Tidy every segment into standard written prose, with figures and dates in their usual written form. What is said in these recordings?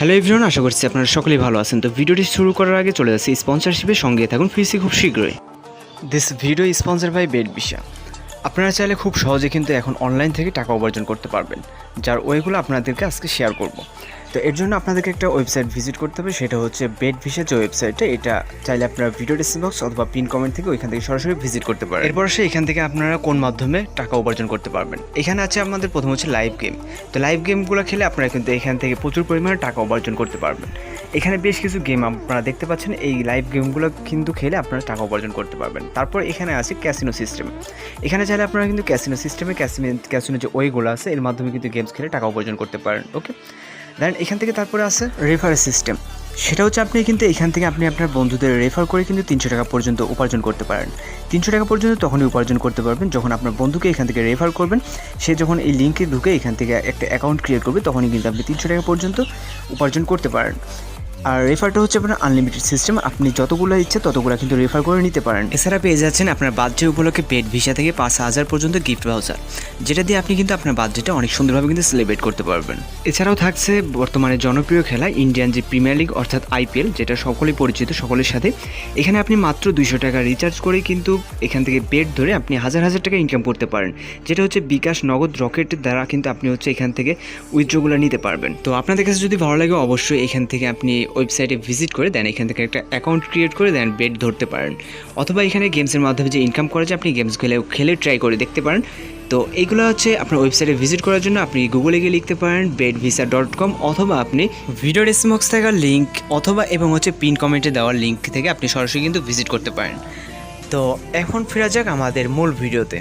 Hello everyone, আশা করছি আপনারা সকলেই ভালো আছেন। তো ভিডিওটি শুরু করার আগে চলে যাচ্ছি স্পন্সরশিপের সঙ্গে থাকুন ফিরছি খুব শীঘ্রই। দিস ভিডিও স্পন্সর বাই বেড ভিসা। আপনারা চাইলে খুব সহজে কিন্তু এখন অনলাইন থেকে টাকা উপার্জন করতে পারবেন, যার ওয়েগুলো আপনাদেরকে আজকে শেয়ার করব। তো এর জন্য আপনাদেরকে একটা ওয়েবসাইট ভিজিট করতে হবে, সেটা হচ্ছে বেড ভিসা যে ওয়েবসাইটটা। এটা চাইলে আপনারা ভিডিও ডেসক্রিপশন বক্স অথবা পিন কমেন্ট থেকে ওইখান থেকে সরাসরি ভিজিট করতে পারেন। এরপর এখান থেকে আপনারা কোন মাধ্যমে টাকা উপার্জন করতে পারবেন। এখানে আছে আমাদের প্রথম হচ্ছে লাইভ গেম। তো লাইভ গেমগুলো খেলে আপনারা কিন্তু এখান থেকে প্রচুর পরিমাণে টাকা উপার্জন করতে পারবেন। এখানে বেশ কিছু গেম আপনারা দেখতে পাচ্ছেন, এই লাইভ গেমগুলো কিন্তু খেলে আপনারা টাকা উপার্জন করতে পারবেন। তারপর এখানে আছে ক্যাসিনো সিস্টেম। এখানে চাইলে আপনারা কিন্তু ক্যাসিনো সিস্টেমে ক্যাসিনো যে ওয়েগুলো আছে এর মাধ্যমে কিন্তু গেমস খেলে টাকা উপার্জন করতে পারেন। ওকে, দেন এখান থেকে তারপরে আছে রেফার সিস্টেম। সেটা হচ্ছে আপনি কিন্তু এখান থেকে আপনি আপনার বন্ধুদের রেফার করে কিন্তু 300 টাকা পর্যন্ত উপার্জন করতে পারেন। 300 টাকা পর্যন্ত তখনই উপার্জন করতে পারবেন যখন আপনার বন্ধুকে এখান থেকে রেফার করবেন। সে যখন এই লিঙ্কে ঢুকে এখান থেকে একটা অ্যাকাউন্ট ক্রিয়েট করবে, তখনই কিন্তু আপনি 300 টাকা পর্যন্ত উপার্জন করতে পারেন। আর রেফারটা হচ্ছে আপনার আনলিমিটেড সিস্টেম, আপনি যতগুলো ইচ্ছে ততগুলো কিন্তু রেফার করে নিতে পারেন। এছাড়া পেয়ে যাচ্ছেন আপনার বার্থডে উপলক্ষে পেড ভিসা থেকে 5000 পর্যন্ত গিফট ভাউচার, যেটা দিয়ে আপনি কিন্তু আপনার বার্থডেটা অনেক সুন্দরভাবে কিন্তু সেলিব্রেট করতে পারবেন। এছাড়াও থাকছে বর্তমানে জনপ্রিয় খেলা ইন্ডিয়ান যে প্রিমিয়ার লিগ অর্থাৎ আইপিএল, যেটা সকলেই পরিচিত সকলের সাথে। এখানে আপনি মাত্র 200 টাকা রিচার্জ করেই কিন্তু এখান থেকে বেড ধরে আপনি হাজার হাজার টাকা ইনকাম করতে পারেন, যেটা হচ্ছে বিকাশ, নগদ, রকেটের দ্বারা কিন্তু আপনি হচ্ছে এখান থেকে উইথড্রগুলো নিতে পারবেন। তো আপনাদের কাছে যদি ভালো লাগে অবশ্যই এখান থেকে আপনি ওয়েবসাইটে ভিজিট করে দেন, এখান থেকে একটা অ্যাকাউন্ট ক্রিয়েট করে দেন, বেড ধরতে পারেন। অথবা এখানে গেমসের মাধ্যমে যে ইনকাম করা যায় আপনি গেমস খেলে ট্রাই করে দেখতে পারেন। তো এইগুলো হচ্ছে আপনার ওয়েবসাইটে ভিজিট করার জন্য আপনি গুগলে গিয়ে লিখতে পারেন bedvisa.com, অথবা আপনি ভিডিও ডেসক্রিপশন বক্স থাকা লিঙ্ক অথবা এবং হচ্ছে পিন কমেন্টে দেওয়ার লিঙ্ক থেকে আপনি সরাসরি কিন্তু ভিজিট করতে পারেন। তো এখন ফেরা যাক আমাদের মূল ভিডিওতে।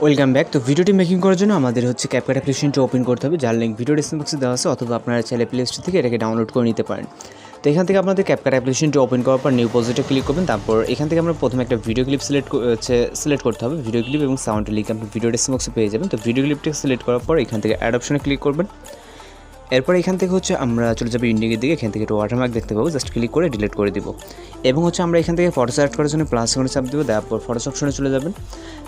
Welcome back. তো ভিডিওটি মেকিং করার জন্য আমাদের হচ্ছে ক্যাপকাট অ্যাপ্লিকেশনটা ওপেন করতে হবে, যার লিঙ্ক ভিডিও ডেসক্রিপশন বক্সে দেওয়া আছে, অথবা আপনারা চাইলে প্লে স্টোর থেকে এটাকে ডাউনলোড করে নিতে পারেন। তো এখান থেকে আপনাদের ক্যাপকাট অ্যাপ্লিকেশনটি ওপেন করার পর নিউ প্রজেক্টে ক্লিক করবেন। তারপর এখান থেকে আমরা প্রথমে একটা ভিডিও ক্লিপ সিলেক্ট করতে হবে। ভিডিও ক্লিপ এবং সাউন্ডের লিঙ্ক আপনি ভিডিও ডেসক্রিপশন বক্সে পেয়ে যাবেন। তো ভিডিও ক্লিপটা সিলেক্ট করার পর এখান থেকে অ্যাড অপশনে ক্লিক করবেন। এরপর এখান থেকে হচ্ছে আমরা চলে যাবো ইন্ডিকের দিকে। এখান থেকে একটা ওয়াটারমার্ক দেখতে পাবো, জাস্ট ক্লিক করে ডিলিট করে দিব। এবং হচ্ছে আমরা এখান থেকে ফটো সিলেক্ট করার জন্য প্লাস করে চাপ দেবো, তারপর ফটোস অপশনে চলে যাবেন।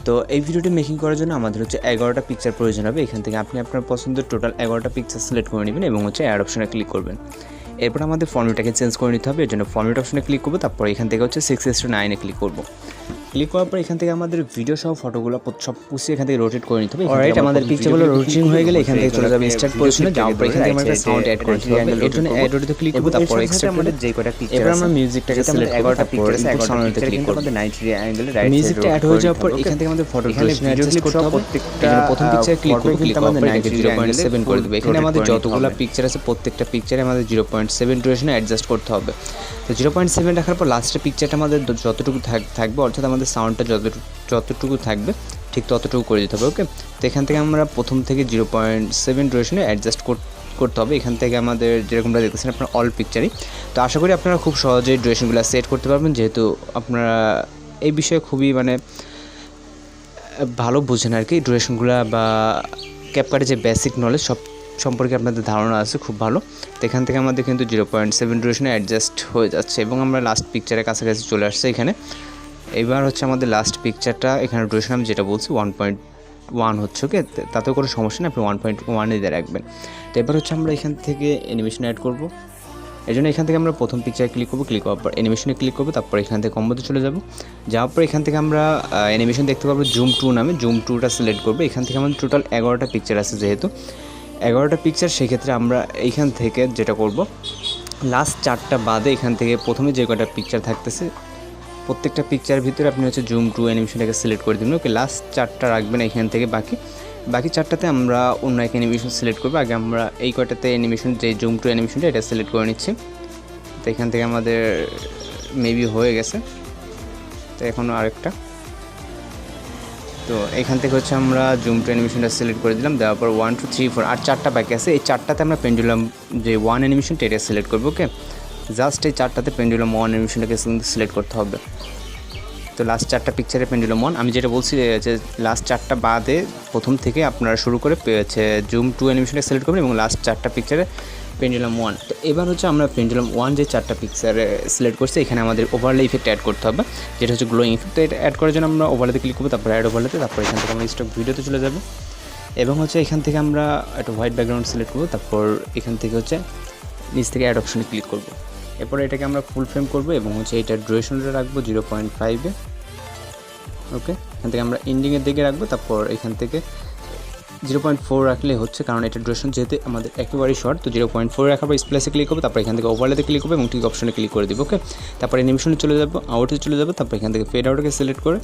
তো এই ভিডিওটি মেকিং করার জন্য আমাদের হচ্ছে 11টা পিকচার প্রয়োজন হবে। এখান থেকে আপনি আপনার পছন্দের টোটাল 11টা পিকচার সিলেক্ট করে নেবেন এবং হচ্ছে অ্যাড অপশনে ক্লিক করবেন। এরপর আমাদের ফর্মেটটাকে চেঞ্জ করে নিতে হবে, এর জন্য ফর্মেট অপশনে ক্লিক করবো। তারপর এখান থেকে হচ্ছে 6:9 ক্লিক করবো। ক্লিক করার পর এখান থেকে আমাদের ভিডিও সহ ফটোগুলো সব পুষিয়ে এখান থেকে রোটেট করে নিতে হবে। অলরাইট, আমাদের পিকচারগুলো রোটেটিং হয়ে গেলে এখান থেকে চলে যাবে স্টার্ট পজিশনে। যাওয়ার পর এখান থেকে আমরা একটা সাউন্ড অ্যাড করে দিতে হবে, এর জন্য অ্যাড ওটিতে ক্লিক করব। তারপর এক্সট্রাক্ট আমাদের যে কয়টা পিকচার আছে, এবার আমরা মিউজিকটাকে সিলেক্ট করব। 11টা পিকচার আছে, 11টা পিকচার কিন্তু আমাদের 90 অ্যাঙ্গেলে রাইট মিউজিকটা অ্যাড হয়ে যাওয়ার পর এখান থেকে আমাদের ফটো ড্রেশন অ্যাডজাস্ট করতে হবে। প্রত্যেকটা প্রথম পিকচারে ক্লিক করব, ক্লিক করার পর এখানে 0.7 করে দেব। এখানে আমাদের যতগুলো পিকচার আছে প্রত্যেকটা পিকচারে আমাদের 0.7 ড্রেশনে অ্যাডজাস্ট করতে হবে। তো 0.7 রাখার পর লাস্টের পিকচারটা আমাদের যতটুকু থাকবে, অর্থাৎ আমাদের সাউন্ডটা যতটুকু থাকবে ঠিক ততটুকু করে দিতে হবে। ওকে, তো এখান থেকে আমরা প্রথম থেকে 0.7 ড্রেশনে অ্যাডজাস্ট করতে হবে। এখান থেকে আমাদের যেরকমটা দেখতেছেন আপনার অল পিকচারই। তো আশা করি আপনারা খুব সহজেই ড্রেশনগুলো সেট করতে পারবেন, যেহেতু আপনারা এই বিষয়ে খুবই ভালো বুঝেন আর কি। ড্রেশনগুলো বা ক্যাপকাটের যে বেসিক নলেজ সব সম্পর্কে আপনাদের ধারণা আছে খুব ভালো। তো এখান থেকে আমাদের কিন্তু 0.7 ড্রেশনে অ্যাডজাস্ট হয়ে যাচ্ছে এবং আমরা লাস্ট পিকচারের কাছাকাছি চলে আসছে এখানে। এবার হচ্ছে আমাদের লাস্ট পিকচারটা এখানে ড্রেশন আমি যেটা বলছি 1.1 হচ্ছে। ওকে, তাতেও কোনো সমস্যা নেই, আপনি 1.1 দিয়ে রাখবেন। তো এবার হচ্ছে আমরা এখান থেকে অ্যানিমেশন অ্যাড করব। এই জন্য এখান থেকে আমরা প্রথম পিকচারে ক্লিক করবো, ক্লিক করার পর অ্যানিমেশনে ক্লিক করবো। তারপর এখান থেকে কম্বোতে চলে যাওয়ার পর এখান থেকে আমরা অ্যানিমেশন দেখতে পাবো জুম 2 নামে। জুম 2টা সিলেক্ট করবো। এখান থেকে আমাদের টোটাল 11টা পিকচার আছে, যেহেতু 11টা পিকচার, সেক্ষেত্রে আমরা এইখান থেকে যেটা করব, লাস্ট 4টা বাদে এখান থেকে প্রথমে যে কটা পিকচার থাকতেছে প্রত্যেকটা পিকচারের ভিতরে আপনি হচ্ছে জুম 2 অ্যানিমেশনটাকে সিলেক্ট করে দিবেন। ওকে, লাস্ট 4টা রাখবেন এখান থেকে, বাকি 4টাতে আমরা অন্য এক অ্যানিমেশন সিলেক্ট করবো। আগে আমরা এই কয়টাতে অ্যানিমেশন, যে জুম 2 অ্যানিমেশনটা এটা সিলেক্ট করে নিচ্ছি। তো এখান থেকে আমাদের মেবি হয়ে গেছে, তো এখনও আরেকটা। তো এখান থেকে হচ্ছে আমরা জুম 2 অ্যানিমেশনটা সিলেক্ট করে দিলাম, দেওয়ার পর 1 2 3 4 আর 4টা বাকি আছে। এই 4টাতে আমরা পেন্ডুলাম যে 1 অ্যানিমেশনটা এটা সিলেক্ট করবো। ওকে, জাস্ট এই 4টাতে পেন্ডুলাম 1 অ্যানিমেশনটাকে সিলেক্ট করতে হবে। তো লাস্ট 4টা পিকচারে পেন্ডুলাম 1, আমি যেটা বলছি যে লাস্ট 4টা বাদে প্রথম থেকে আপনারা শুরু করে হচ্ছে জুম 2 অ্যানিমেশনটা সিলেক্ট করবেন এবং লাস্ট 4টা পিকচারে পেন্ডুলাম 1। তো এবার হচ্ছে আমরা পেন্ডুলাম 1 যে 4টা পিকচারে সিলেক্ট করছি এখানে আমাদের ওভারলে ইফেক্ট অ্যাড করতে হবে, যেটা হচ্ছে গ্লোয়িং ইফেক্ট। তো এটা অ্যাড করার জন্য আমরা ওভারলেতে ক্লিক করবো, তারপর অ্যাড ওভারলেতে, তারপর এখান থেকে আমরা স্টক ভিডিওতে চলে যাবো এবং হচ্ছে এখান থেকে আমরা একটা হোয়াইট ব্যাকগ্রাউন্ড সিলেক্ট করবো। তারপর এখান থেকে হচ্ছে নিচ থেকে অ্যাড অপশনে ক্লিক করব। এরপরে এটাকে আমরা ফুল ফ্রেম করব এবং হচ্ছে এটার ডিউরেশনটা রাখবো 0.5-এ। ওকে, এখান থেকে আমরা এন্ডিংয়ের দিকে রাখবো, তারপর এখান থেকে 0.4 রাখলে হচ্ছে, কারণ এটা ডিউরেশন যেহেতু আমাদের একেবারেই শর্ট, তো 0.4 রাখার পর স্প্লেসে ক্লিক করবো, তারপর এখান থেকে ওভারলেতে ক্লিক করবো এবং ঠিক অপশনে ক্লিক করে দিব। ওকে, তারপর অ্যানিমেশনে চলে যাবো, আউটে চলে যাবো, তারপর এখান থেকে ফেড আউটকে সিলেক্ট করে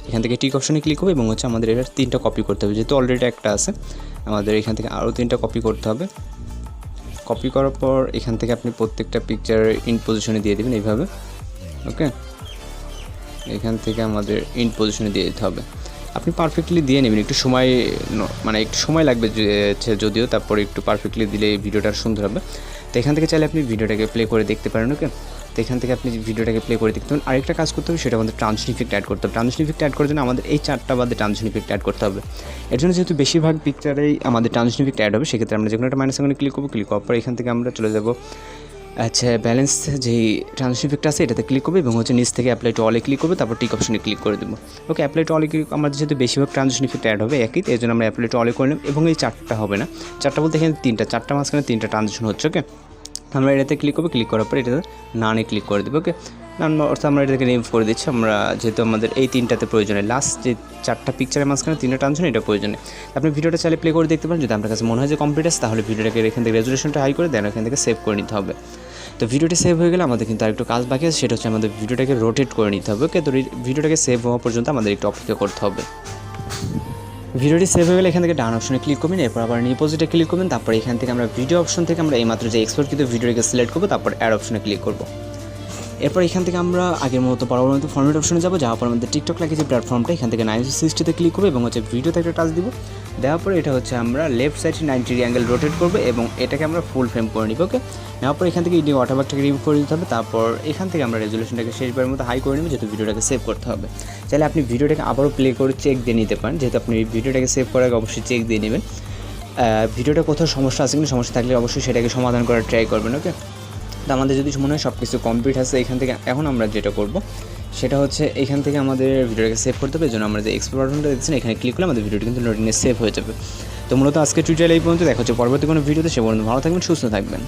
এখান থেকে টিক অপশনে ক্লিক করবো এবং হচ্ছে আমাদের এটার 3টা কপি করতে হবে, যেহেতু অলরেডি একটা আছে আমাদের এখান থেকে আরও 3টা কপি করতে হবে। কপি করার পর এখান থেকে আপনি প্রত্যেকটা পিকচার ইন পজিশনে দিয়ে দেবেন এইভাবে। ওকে, এখান থেকে আমাদের ইন পজিশনে দিয়ে দিতে হবে। আপনি পারফেক্টলি দিয়ে নেবেন, একটু সময় মানে একটু সময় লাগবে যদিও, তারপরে একটু পারফেক্টলি দিলে ভিডিওটা সুন্দর হবে। তো এখান থেকে চাইলে আপনি ভিডিওটাকে প্লে করে দেখতে পারেন। ওকে, তো এখান থেকে আপনি ভিডিওটাকে প্লে করে দেখতে পারেন। আরেকটা কাজ করতে হবে, সেটা আমাদের ট্রানজিশন ইফেক্ট অ্যাড করতে হবে। ট্রানজিশন ইফেক্ট অ্যাড করার জন্য আমাদের এই 4টা বাদে ট্রানজিশন ইফেক্ট অ্যাড করতে হবে। এর জন্য যেহেতু বেশিরভাগ পিকচারেই আমাদের ট্রানজিশন ইফেক্ট অ্যাড হবে, সেক্ষেত্রে আমরা যে কোনো একটা মাইনাস আইকনে ক্লিক করবো। ক্লিক করার পর এখান থেকে আমরা চলে যাব আচ্ছা ব্যালেন্স যেই ট্রানজিশন ইফেক্ট আছে এটাতে ক্লিক করবে এবং হচ্ছে নিচ থেকে অ্যাপ্লাই টু অলে ক্লিক করবে, তারপর টিক অপশনে ক্লিক করে দেবো। ওকে, অ্যাপ্লাই টু অলে ক্লিক, আমাদের যেহেতু বেশিরভাগ ট্রানজিশন ইফেক্ট অ্যাড হবে একই, এর জন্য আমরা অ্যাপ্লাই টু অলে করে নেব। এবং এই 4টা হবে না, 4টা বলতে এখানে 4টা মাঝখানে 3টা ট্রানজিশন হচ্ছে। ওকে, আমরা এটাতে ক্লিক করবো, ক্লিক করার পর এটাতে নানে ক্লিক করে দেবো। ওকে, নান অর্থাৎ আমরা এটাকে রিমুভ করে দিচ্ছি। আমরা যেহেতু আমাদের এই 3টাতে প্রয়োজনে, লাস্ট যে 4টা পিকচারের মাঝখানে 3টা ট্রানজিশন এটা প্রয়োজনে। আপনি ভিডিওটা চাইলে প্লে করে দেখতে পারেন। যদি আপনার কাছে মনে হয় যে কমপ্লিট আছে, তাহলে ভিডিওটাকে এখান থেকে রেজুলেশনটা হাই করে দেন, এখান থেকে সেভ করে নিতে হবে। তো ভিডিওটি সেভ হয়ে গেলে আমাদের কিন্তু আরেকটু কাজ বাকি আছে, সেটা হচ্ছে আমাদের ভিডিওটাকে রোটেট করে নিতে হবে। ওকে, তো ভিডিওটাকে সেভ হওয়া পর্যন্ত আমাদের একটু অপেক্ষা করতে হবে। ভিডিওটি সেভ হয়ে গেলে এখান থেকে ডান অপশনে ক্লিক করবেন, এরপর আবার নিউ পজিটে ক্লিক করবেন, তারপর এখান থেকে আমরা ভিডিও অপশন থেকে আমরা এইমাত্র যে এক্সপোর্ট কিন্তু ভিডিওটাকে সিলেক্ট করবো, তারপর অ্যাড অপশনে ক্লিক করবো। এরপর এখান থেকে আমরা আগের মতো বরাবর মতো ফরম্যাট অপশনে যাবো, যাওয়ার পর আমাদের টিকটক লাগে যে প্ল্যাটফর্মটা, এখান থেকে 960-তে ক্লিক করবো এবং হচ্ছে ভিডিওতে একটা টাচ দিব। দেওয়ার পরে এটা হচ্ছে আমরা লেফট সাইডে 90 অ্যাঙ্গেল রোটেট করবো এবং এটাকে আমরা ফুল ফ্রেম করে নিব। ওকে, নেওয়ার পর এখান থেকে ইডিং অটোম্যাটিকটাকে রিমুভ করে দিতে হবে। তারপর এখান থেকে আমরা রেজুলেশনটাকে শেষবারের মতো হাই করে নেব, যেহেতু ভিডিওটাকে সেভ করতে হবে। চাইলে আপনি ভিডিওটাকে আবারও প্লে করে চেক দিয়ে নিতে পারেন, যেহেতু আপনি ভিডিওটাকে সেভ করার আগে অবশ্যই চেক দিয়ে নেবেন ভিডিওটা কোথাও সমস্যা আছে কিনা, সমস্যা থাকলে অবশ্যই সেটাকে সমাধান করার ট্রাই করবেন। ওকে, তো আমাদের যদি মনে হয় সব কিছু কমপ্লিট আছে, এখান থেকে এখন আমরা যেটা করব সেটা হচ্ছে এখান থেকে আমাদের ভিডিওটাকে সেভ করতে হবে। এই জন্য আমরা যে এক্সপোর্ট বাটনটা দেখছেন এখানে ক্লিক করলে আমাদের ভিডিওটি কিন্তু লোডিংয়ে সেভ হয়ে যাবে। তো মূলত আজকে টিউটোরিয়াল এই পর্যন্ত, দেখা হচ্ছে পরবর্তী কোনো ভিডিওতে। সে পর্যন্ত ভালো থাকবেন, সুস্থ থাকবেন।